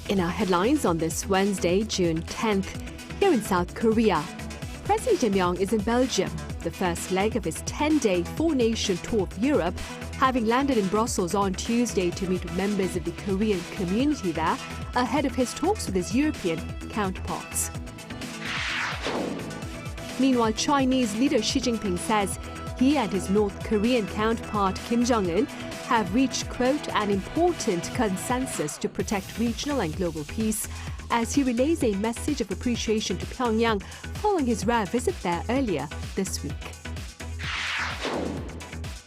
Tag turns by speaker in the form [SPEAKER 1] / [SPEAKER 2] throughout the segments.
[SPEAKER 1] In our headlines on this Wednesday, June 10th, here in South Korea, President Jeong Jeom-sig is in Belgium, the first leg of his 10-day four-nation tour of Europe, having landed in Brussels on Tuesday to meet with members of the Korean community there ahead of his talks with his European counterparts. Meanwhile, Chinese leader Xi Jinping says he and his North Korean counterpart Kim Jong-un have reached, quote, an important consensus to protect regional and global peace, as he relays a message of appreciation to Pyongyang following his rare visit there earlier this week.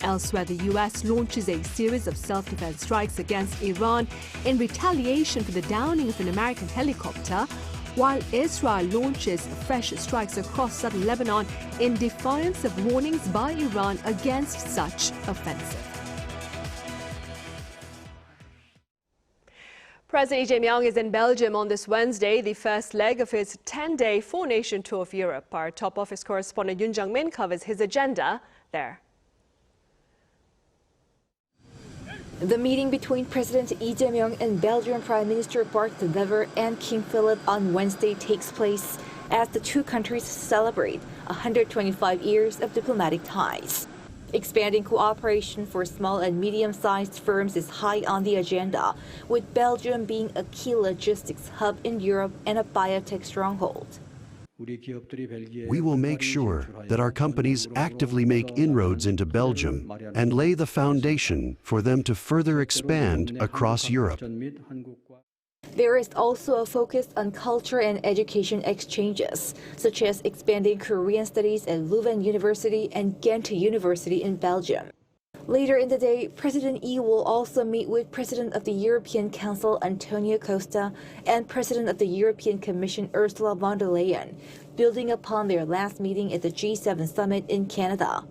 [SPEAKER 1] Elsewhere, the U.S. launches a series of self-defense strikes against Iran in retaliation for the downing of an American helicopter, while Israel launches fresh strikes across southern Lebanon in defiance of warnings by Iran against such offensive. President Jeong Jeom-sig is in Belgium on this Wednesday, the first leg of his 10-day four-nation tour of Europe. Our top office correspondent Yoon Jung-min covers his agenda there.
[SPEAKER 2] The meeting between President Lee Jae-myung and Belgian Prime Minister Bart De Wever and King Philip on Wednesday takes place as the two countries celebrate 125 years of diplomatic ties. Expanding cooperation for small and medium-sized firms is high on the agenda, with Belgium being a key logistics hub in Europe and a biotech stronghold.
[SPEAKER 3] We will make sure that our companies actively make inroads into Belgium and lay the foundation for them to further expand across Europe.
[SPEAKER 2] There is also a focus on culture and education exchanges, such as expanding Korean studies at Leuven University and Ghent University in Belgium. Later in the day, President Lee will also meet with President of the European Council Antonio Costa and President of the European Commission Ursula von der Leyen, building upon their last meeting at the G7 summit in Canada.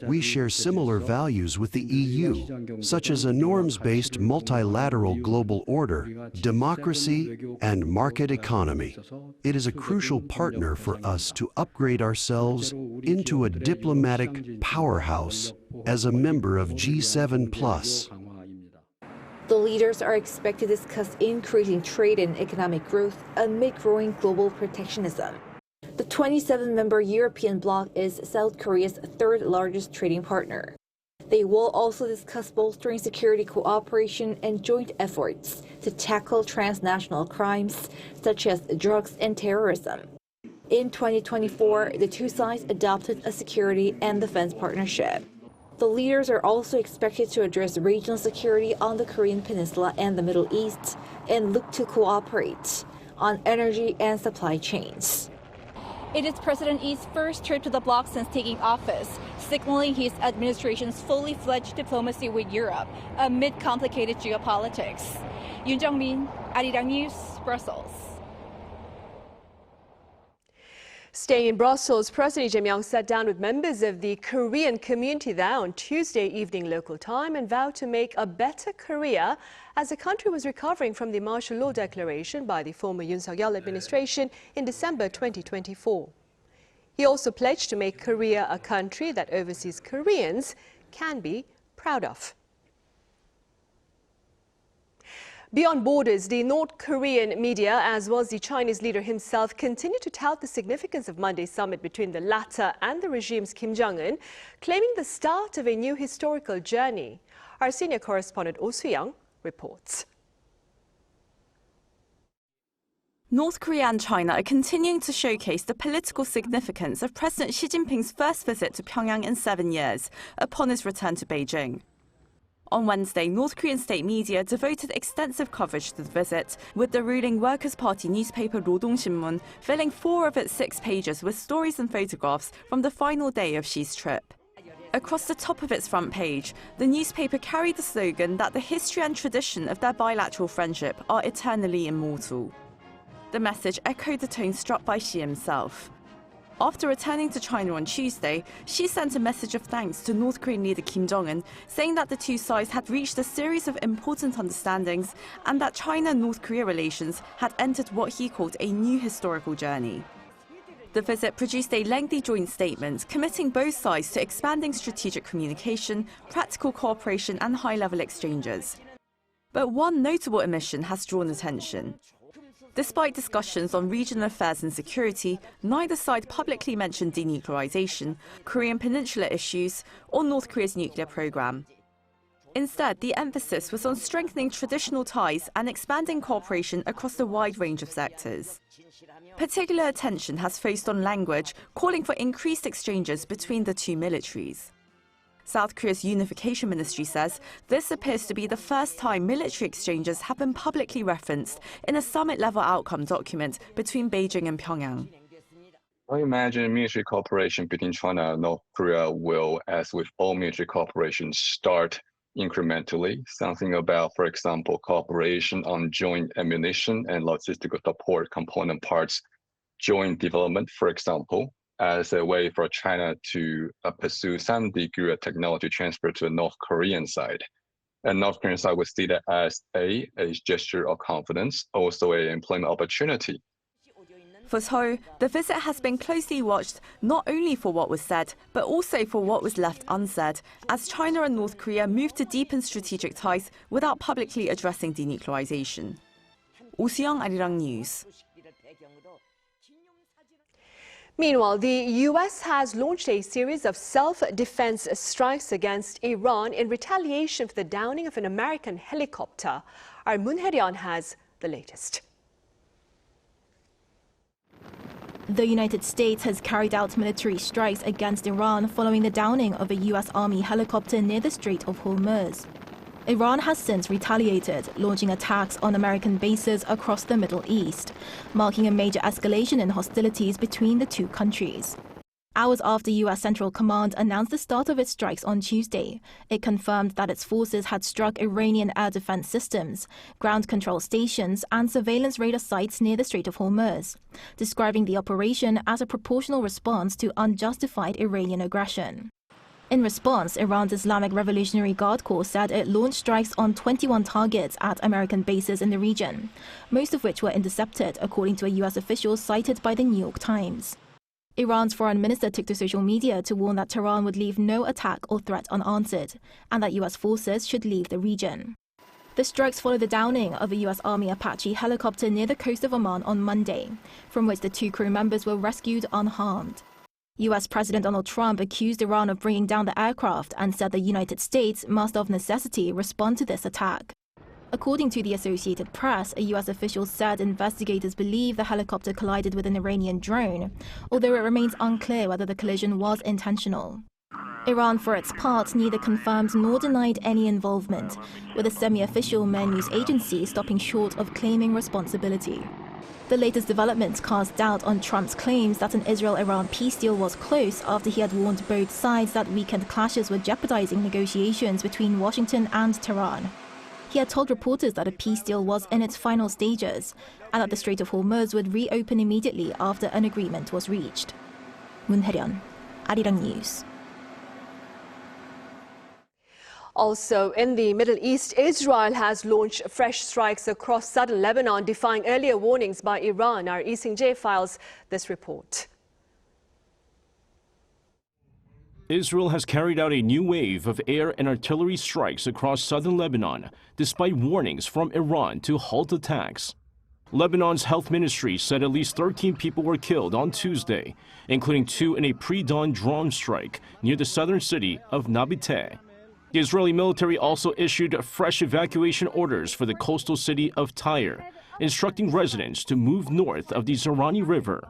[SPEAKER 3] We share similar values with the EU, such as a norms-based multilateral global order, democracy, and market economy. It is a crucial partner for us to upgrade ourselves into a diplomatic powerhouse as a member of G7+.
[SPEAKER 2] The leaders are expected to discuss increasing trade and economic growth amid growing global protectionism. The 27-member European bloc is South Korea's third-largest trading partner. They will also discuss bolstering security cooperation and joint efforts to tackle transnational crimes such as drugs and terrorism. In 2024, the two sides adopted a security and defense partnership. The leaders are also expected to address regional security on the Korean Peninsula and the Middle East and look to cooperate on energy and supply chains.
[SPEAKER 4] It is President Lee's first trip to the bloc since taking office, signaling his administration's fully fledged diplomacy with Europe amid complicated geopolitics. Yoon Jung-min, Arirang News, Brussels.
[SPEAKER 1] Staying in Brussels, President Jeong Jeom-sig sat down with members of the Korean community there on Tuesday evening local time and vowed to make a better Korea as the country was recovering from the martial law declaration by the former Yoon Suk-yeol administration in December 2024. He also pledged to make Korea a country that overseas Koreans can be proud of. Beyond borders, the North Korean media, as well as the Chinese leader himself, continue to tout the significance of Monday's summit between the latter and the regime's Kim Jong-un, claiming the start of a new historical journey. Our senior correspondent Oh Soo-young reports.
[SPEAKER 5] North Korea and China are continuing to showcase the political significance of President Xi Jinping's first visit to Pyongyang in 7 years, upon his return to Beijing. On Wednesday, North Korean state media devoted extensive coverage to the visit, with the ruling Workers' Party newspaper Rodong Sinmun filling 4 of its 6 pages with stories and photographs from the final day of Xi's trip. Across the top of its front page, the newspaper carried the slogan that the history and tradition of their bilateral friendship are eternally immortal. The message echoed the tone struck by Xi himself. After returning to China on Tuesday, Xi sent a message of thanks to North Korean leader Kim Jong-un, saying that the two sides had reached a series of important understandings and that China-North Korea relations had entered what he called a new historical journey. The visit produced a lengthy joint statement committing both sides to expanding strategic communication, practical cooperation and high-level exchanges. But one notable omission has drawn attention. Despite discussions on regional affairs and security, neither side publicly mentioned denuclearization, Korean Peninsula issues, or North Korea's nuclear program. Instead, the emphasis was on strengthening traditional ties and expanding cooperation across a wide range of sectors. Particular attention has focused on language, calling for increased exchanges between the two militaries. South Korea's Unification Ministry says this appears to be the first time military exchanges have been publicly referenced in a summit-level outcome document between Beijing and Pyongyang.
[SPEAKER 6] I imagine military cooperation between China and North Korea will, as with all military cooperation, start incrementally. Something about, for example, cooperation on joint ammunition and logistical support component parts, joint development, for example, as a way for China to pursue some degree of technology transfer to the North Korean side. And North Korean side would see that as a gesture of confidence, also an employment opportunity.
[SPEAKER 5] For Seoul, the visit has been closely watched not only for what was said, but also for what was left unsaid, as China and North Korea moved to deepen strategic ties without publicly addressing denuclearization. Jeong Arirang News.
[SPEAKER 1] Meanwhile, the U.S. has launched a series of self-defense strikes against Iran in retaliation for the downing of an American helicopter. Our Domoheon has the latest.
[SPEAKER 7] The United States has carried out military strikes against Iran following the downing of a U.S. Army helicopter near the Strait of Hormuz. Iran has since retaliated, launching attacks on American bases across the Middle East, marking a major escalation in hostilities between the two countries. Hours after U.S. Central Command announced the start of its strikes on Tuesday, it confirmed that its forces had struck Iranian air defense systems, ground control stations, and surveillance radar sites near the Strait of Hormuz, describing the operation as a proportional response to unjustified Iranian aggression. In response, Iran's Islamic Revolutionary Guard Corps said it launched strikes on 21 targets at American bases in the region, most of which were intercepted, according to a U.S. official cited by the New York Times. Iran's foreign minister took to social media to warn that Tehran would leave no attack or threat unanswered, and that U.S. forces should leave the region. The strikes follow the downing of a U.S. Army Apache helicopter near the coast of Oman on Monday, from which the two crew members were rescued unharmed. U.S. President Donald Trump accused Iran of bringing down the aircraft and said the United States must of necessity respond to this attack. According to the Associated Press, a U.S. official said investigators believe the helicopter collided with an Iranian drone, although it remains unclear whether the collision was intentional. Iran, for its part, neither confirmed nor denied any involvement, with a semi-official main news agency stopping short of claiming responsibility. The latest developments cast doubt on Trump's claims that an Israel-Iran peace deal was close after he had warned both sides that weekend clashes were jeopardizing negotiations between Washington and Tehran. He had told reporters that a peace deal was in its final stages and that the Strait of Hormuz would reopen immediately after an agreement was reached. Domoheon, Arirang News.
[SPEAKER 1] Also, in the Middle East, Israel has launched fresh strikes across southern Lebanon, defying earlier warnings by Iran. Our Lee Sing-jae files this report.
[SPEAKER 8] Israel has carried out a new wave of air and artillery strikes across southern Lebanon, despite warnings from Iran to halt attacks. Lebanon's health ministry said at least 13 people were killed on Tuesday, including 2 in a pre-dawn drone strike near the southern city of Nabateh. The Israeli military also issued fresh evacuation orders for the coastal city of Tyre, instructing residents to move north of the Zerani River.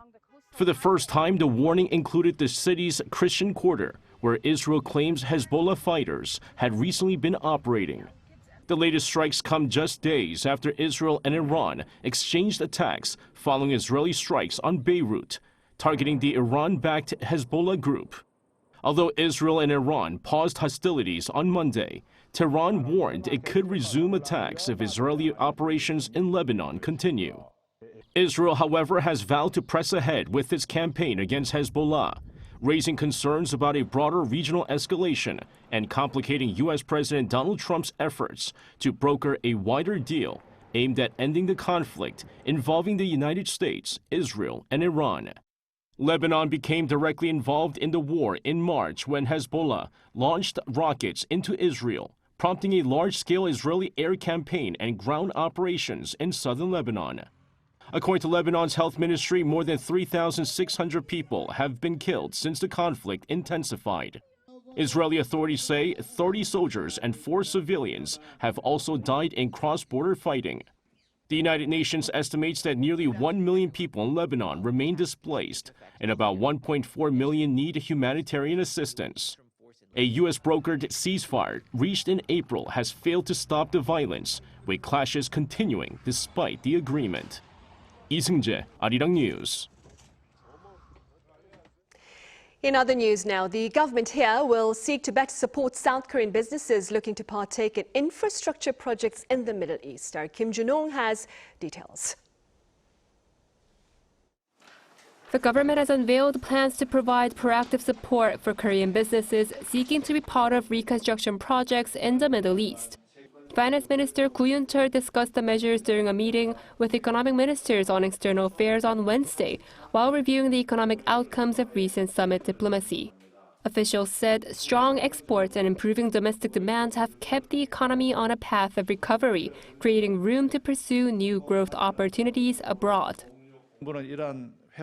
[SPEAKER 8] For the first time, the warning included the city's Christian quarter, where Israel claims Hezbollah fighters had recently been operating. The latest strikes come just days after Israel and Iran exchanged attacks following Israeli strikes on Beirut, targeting the Iran-backed Hezbollah group. Although Israel and Iran paused hostilities on Monday, Tehran warned it could resume attacks if Israeli operations in Lebanon continue. Israel, however, has vowed to press ahead with its campaign against Hezbollah, raising concerns about a broader regional escalation and complicating U.S. President Donald Trump's efforts to broker a wider deal aimed at ending the conflict involving the United States, Israel, and Iran. Lebanon became directly involved in the war in March when Hezbollah launched rockets into Israel, prompting a large-scale Israeli air campaign and ground operations in southern Lebanon. According to Lebanon's health ministry, more than 3,600 people have been killed since the conflict intensified. Israeli authorities say 30 soldiers and 4 civilians have also died in cross-border fighting. The United Nations estimates that nearly 1 million people in Lebanon remain displaced, and about 1.4 million need humanitarian assistance. A U.S.-brokered ceasefire reached in April has failed to stop the violence, with clashes continuing despite the agreement. Lee Seung-jae, Arirang News.
[SPEAKER 1] In other news now, the government here will seek to better support South Korean businesses looking to partake in infrastructure projects in the Middle East. Our Kim Jun-ong has details.
[SPEAKER 9] The government has unveiled plans to provide proactive support for Korean businesses seeking to be part of reconstruction projects in the Middle East. Finance Minister Koo Yoon-chul discussed the measures during a meeting with economic ministers on external affairs on Wednesday, while reviewing the economic outcomes of recent summit diplomacy. Officials said strong exports and improving domestic demand have kept the economy on a path of recovery, creating room to pursue new growth opportunities abroad.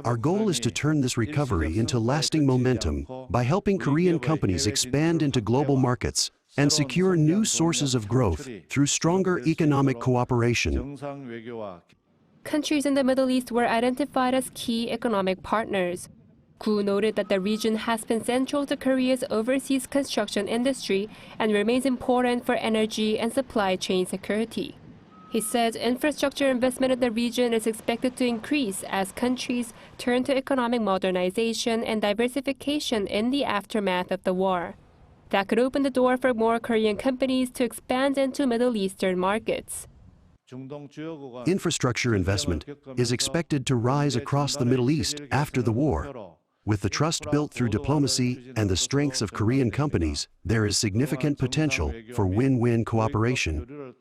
[SPEAKER 3] Our goal is to turn this recovery into lasting momentum by helping Korean companies expand into global markets and secure new sources of growth through stronger economic cooperation.
[SPEAKER 9] Countries in the Middle East were identified as key economic partners. Koo noted that the region has been central to Korea's overseas construction industry and remains important for energy and supply chain security. He said infrastructure investment in the region is expected to increase as countries turn to economic modernization and diversification in the aftermath of the war. That could open the door for more Korean companies to expand into Middle Eastern markets.
[SPEAKER 3] Infrastructure investment is expected to rise across the Middle East after the war. With the trust built through diplomacy and the strengths of Korean companies, there is significant potential for win-win cooperation.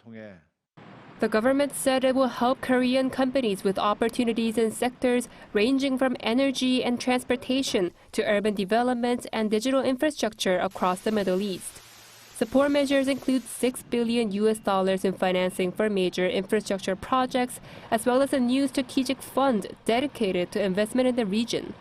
[SPEAKER 9] The government said it will help Korean companies with opportunities in sectors ranging from energy and transportation to urban development and digital infrastructure across the Middle East. Support measures include $6 billion in financing for major infrastructure projects, as well as a new strategic fund dedicated to investment in the region.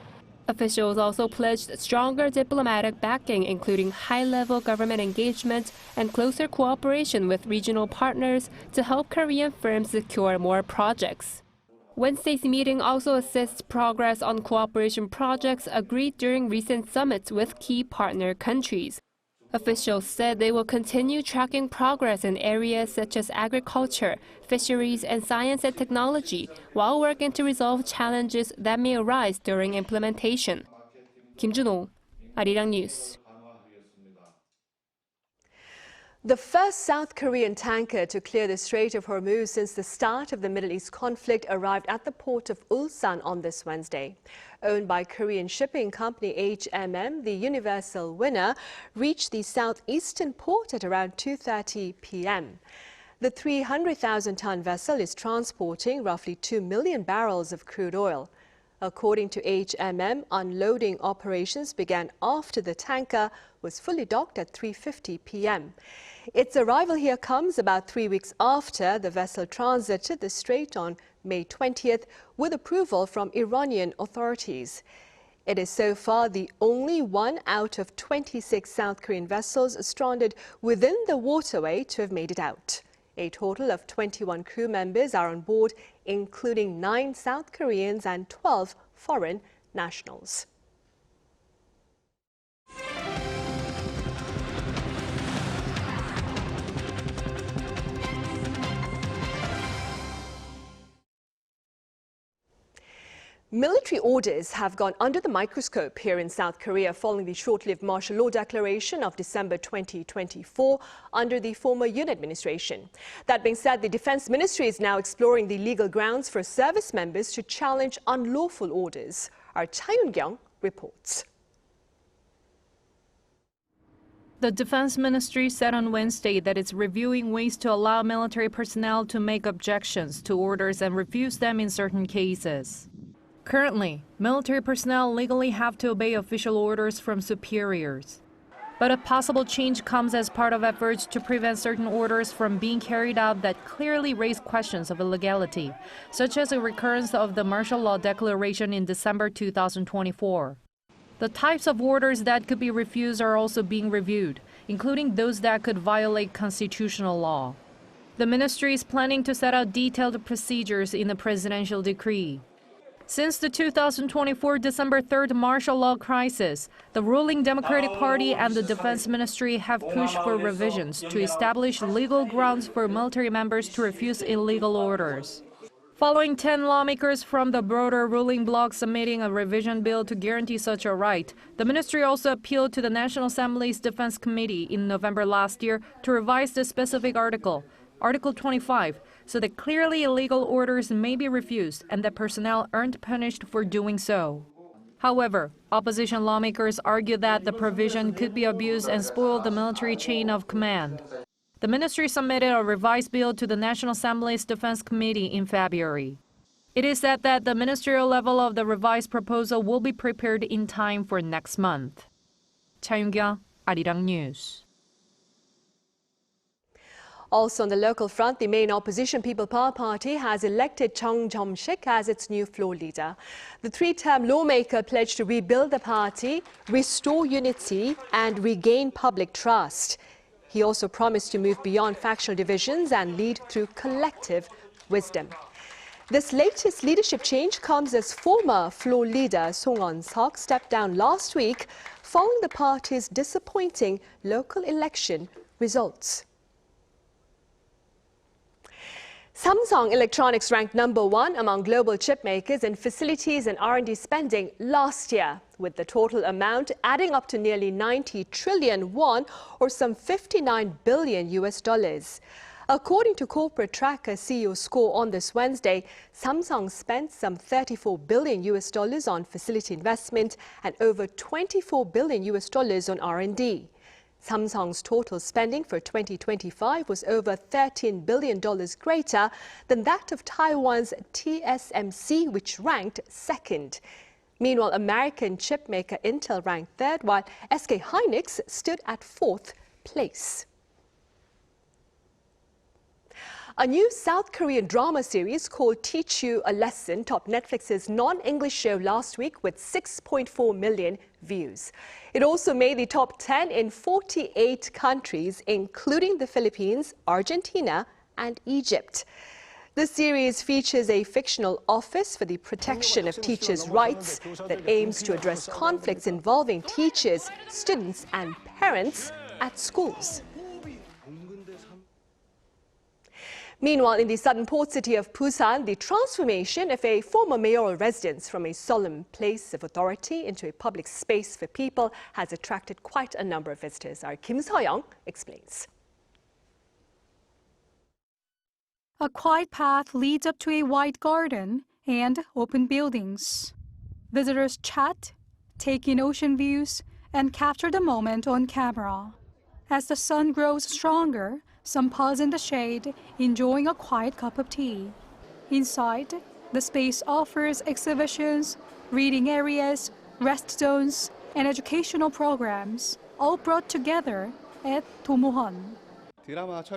[SPEAKER 9] Officials also pledged stronger diplomatic backing, including high-level government engagement and closer cooperation with regional partners to help Korean firms secure more projects. Wednesday's meeting also assists progress on cooperation projects agreed during recent summits with key partner countries. Officials said they will continue tracking progress in areas such as agriculture, fisheries, and science and technology, while working to resolve challenges that may arise during implementation. Kim Jun-ong, Arirang News.
[SPEAKER 1] The first South Korean tanker to clear the Strait of Hormuz since the start of the Middle East conflict arrived at the port of Ulsan on this Wednesday. Owned by Korean shipping company HMM, the Universal Winner reached the southeastern port at around 2:30 p.m. The 300,000-ton vessel is transporting roughly 2 million barrels of crude oil. According to HMM, unloading operations began after the tanker was fully docked at 3:50 p.m. Its arrival here comes about 3 weeks after the vessel transited the strait on May 20th with approval from Iranian authorities. It is so far the only one out of 26 South Korean vessels stranded within the waterway to have made it out. A total of 21 crew members are on board, including 9 South Koreans and 12 foreign nationals. Military orders have gone under the microscope here in South Korea following the short-lived martial law declaration of December 2024 under the former Yoon administration. That being said, the Defense Ministry is now exploring the legal grounds for service members to challenge unlawful orders. Our Cha Yoon-kyung reports.
[SPEAKER 10] The Defense Ministry said on Wednesday that it's reviewing ways to allow military personnel to make objections to orders and refuse them in certain cases. Currently, military personnel legally have to obey official orders from superiors. But a possible change comes as part of efforts to prevent certain orders from being carried out that clearly raise questions of illegality, such as a recurrence of the martial law declaration in December 2024. The types of orders that could be refused are also being reviewed, including those that could violate constitutional law. The ministry is planning to set out detailed procedures in the presidential decree. Since the 2024 December 3rd martial law crisis, the ruling Democratic Party and the Defense Ministry have pushed for revisions to establish legal grounds for military members to refuse illegal orders. Following 10 lawmakers from the broader ruling bloc submitting a revision bill to guarantee such a right, the ministry also appealed to the National Assembly's Defense Committee in November last year to revise the specific article, Article 25, so that clearly illegal orders may be refused and that personnel aren't punished for doing so. However, opposition lawmakers argue that the provision could be abused and spoil the military chain of command. The ministry submitted a revised bill to the National Assembly's Defense Committee in February. It is said that the ministerial level of the revised proposal will be prepared in time for next month. 차윤경, Arirang News.
[SPEAKER 1] Also on the local front, the main opposition People Power Party has elected Jeong Jeom-sig as its new floor leader. The three-term lawmaker pledged to rebuild the party, restore unity and regain public trust. He also promised to move beyond factional divisions and lead through collective wisdom. This latest leadership change comes as former floor leader Song On-seok stepped down last week following the party's disappointing local election results. Samsung Electronics ranked #1 among global chip makers in facilities and R&D spending last year, with the total amount adding up to nearly 90 trillion won or some $59 billion. According to Corporate Tracker CEO score on this Wednesday, Samsung spent some $34 billion on facility investment and over $24 billion on R&D. Samsung's total spending for 2025 was over $13 billion greater than that of Taiwan's TSMC, which ranked second. Meanwhile, American chipmaker Intel ranked third, while SK Hynix stood at fourth place. A new South Korean drama series called Teach You a Lesson topped Netflix's non-English show last week with 6.4 million views. It also made the top 10 in 48 countries, including the Philippines, Argentina, and Egypt. The series features a fictional office for the protection of teachers' rights that aims to address conflicts involving teachers, students, and parents at schools. Meanwhile, in the southern port city of Busan, the transformation of a former mayoral residence from a solemn place of authority into a public space for people has attracted quite a number of visitors. Our Kim So-young explains.
[SPEAKER 11] A quiet path leads up to a wide garden and open buildings. Visitors chat, take in ocean views, and capture the moment on camera. As the sun grows stronger, some pause in the shade, enjoying a quiet cup of tea. Inside, the space offers exhibitions, reading areas, rest zones, and educational programs, all brought together at Domoheon.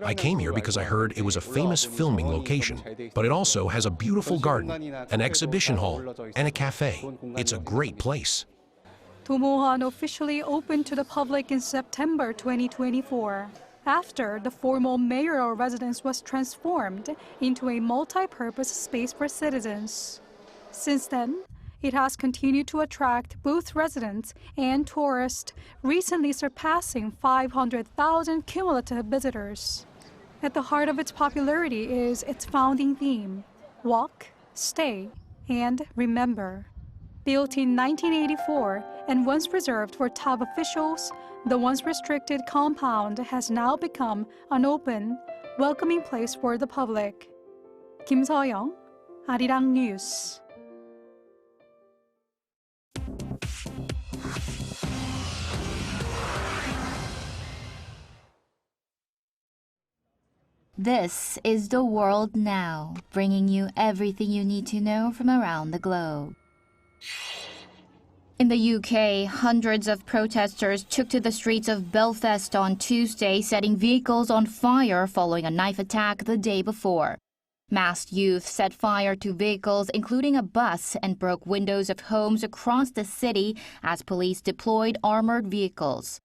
[SPEAKER 12] I came here because I heard it was a famous filming location, but it also has a beautiful garden, an exhibition hall, and a cafe. It's a great place.
[SPEAKER 11] Domoheon officially opened to the public in September 2024. After the former mayoral residence was transformed into a multi-purpose space for citizens. Since then, it has continued to attract both residents and tourists, recently surpassing 500,000 cumulative visitors. At the heart of its popularity is its founding theme, walk, stay, and remember. Built in 1984 and once reserved for top officials, the once restricted compound has now become an open, welcoming place for the public. Kim So-young, Arirang News.
[SPEAKER 13] This is The World Now, bringing you everything you need to know from around the globe. In the UK, hundreds of protesters took to the streets of Belfast on Tuesday, setting vehicles on fire following a knife attack the day before. Masked youth set fire to vehicles, including a bus, and broke windows of homes across the city as police deployed armored vehicles.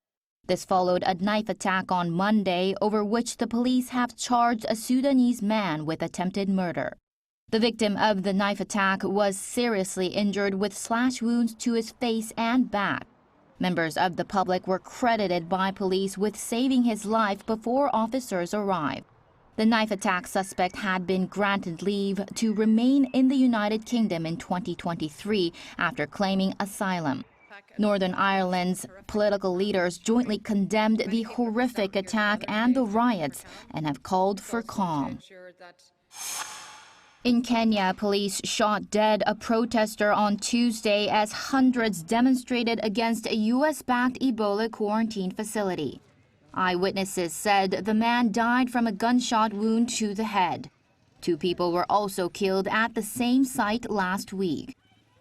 [SPEAKER 13] This followed a knife attack on Monday, over which the police have charged a Sudanese man with attempted murder. The victim of the knife attack was seriously injured with slash wounds to his face and back. Members of the public were credited by police with saving his life before officers arrived. The knife attack suspect had been granted leave to remain in the United Kingdom in 2023 after claiming asylum. Northern Ireland's political leaders jointly condemned the horrific attack and the riots and have called for calm. In Kenya, police shot dead a protester on Tuesday as hundreds demonstrated against a U.S.-backed Ebola quarantine facility. Eyewitnesses said the man died from a gunshot wound to the head. 2 people were also killed at the same site last week.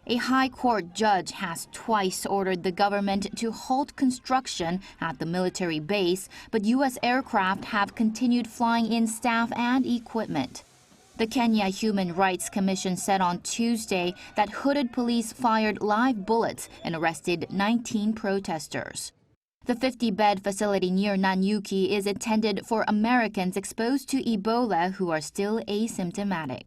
[SPEAKER 13] A high court judge has twice ordered the government to halt construction at the military base, but U.S. aircraft have continued flying in staff and equipment. The Kenya Human Rights Commission said on Tuesday that hooded police fired live bullets and arrested 19 protesters. The 50-bed facility near Nanyuki is intended for Americans exposed to Ebola who are still asymptomatic.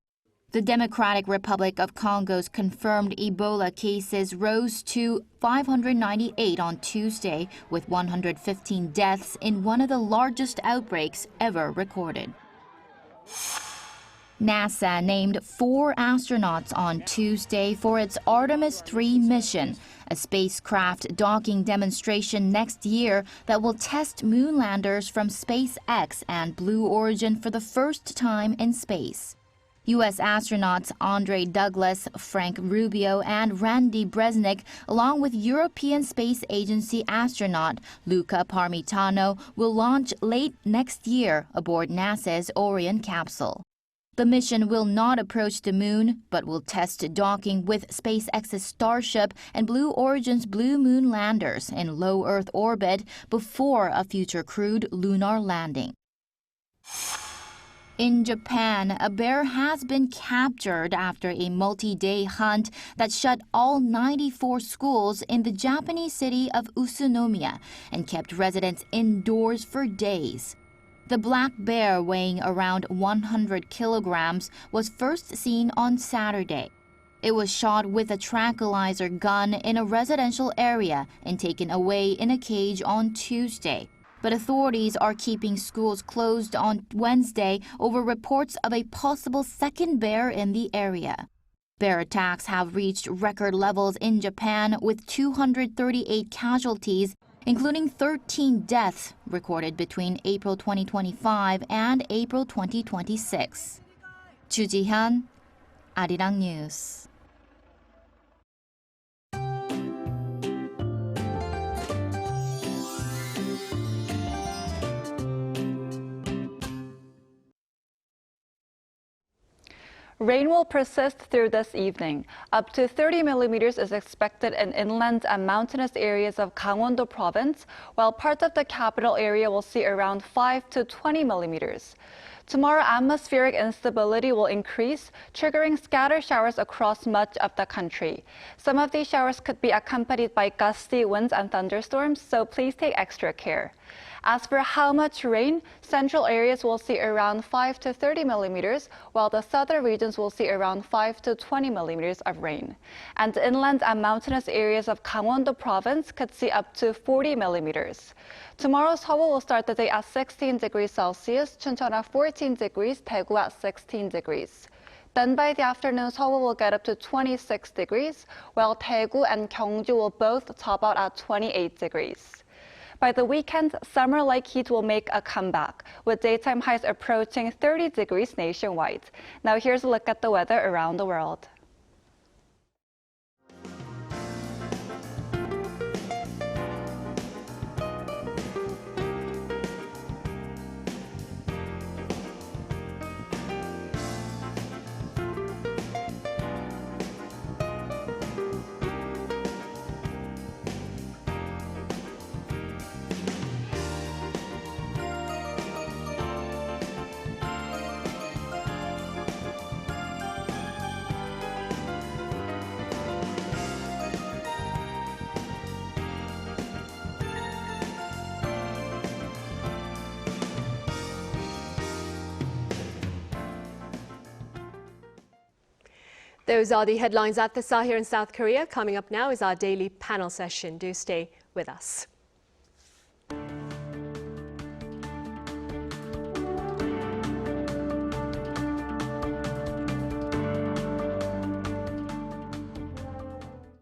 [SPEAKER 13] The Democratic Republic of Congo's confirmed Ebola cases rose to 598 on Tuesday, with 115 deaths in one of the largest outbreaks ever recorded. NASA named 4 astronauts on Tuesday for its Artemis 3 mission, a spacecraft docking demonstration next year that will test moon landers from SpaceX and Blue Origin for the first time in space. U.S. astronauts Andre Douglas, Frank Rubio, and Randy Bresnik, along with European Space Agency astronaut Luca Parmitano, will launch late next year aboard NASA's Orion capsule. The mission will not approach the moon, but will test docking with SpaceX's Starship and Blue Origin's Blue Moon landers in low Earth orbit before a future crewed lunar landing. In Japan, a bear has been captured after a multi-day hunt that shut all 94 schools in the Japanese city of Utsunomiya and kept residents indoors for days. The black bear, weighing around 100 kilograms, was first seen on Saturday. It was shot with a tranquilizer gun in a residential area and taken away in a cage on Tuesday. But authorities are keeping schools closed on Wednesday over reports of a possible second bear in the area. Bear attacks have reached record levels in Japan, with 238 casualties, including 13 deaths recorded between April 2025 and April 2026. Ju Ji-hyun, Arirang News.
[SPEAKER 14] Rain will persist through this evening. Up to 30 millimeters is expected in inland and mountainous areas of Gangwon-do province, while parts of the capital area will see around 5 to 20 millimeters. Tomorrow, atmospheric instability will increase, triggering scattered showers across much of the country. Some of these showers could be accompanied by gusty winds and thunderstorms, so please take extra care. As for how much rain, central areas will see around 5 to 30 millimeters, while the southern regions will see around 5 to 20 millimeters of rain. And inland and mountainous areas of Gangwon-do province could see up to 40 millimeters. Tomorrow, Seoul will start the day at 16 degrees Celsius, Chuncheon at 14 degrees, Daegu at 16 degrees. Then by the afternoon, Seoul will get up to 26 degrees, while Daegu and Gyeongju will both top out at 28 degrees. By the weekend, summer-like heat will make a comeback, with daytime highs approaching 30 degrees nationwide. Now here's a look at the weather around the world.
[SPEAKER 1] Those are the headlines at the Tyre in South Korea. Coming up now is our daily panel session. Do stay with us.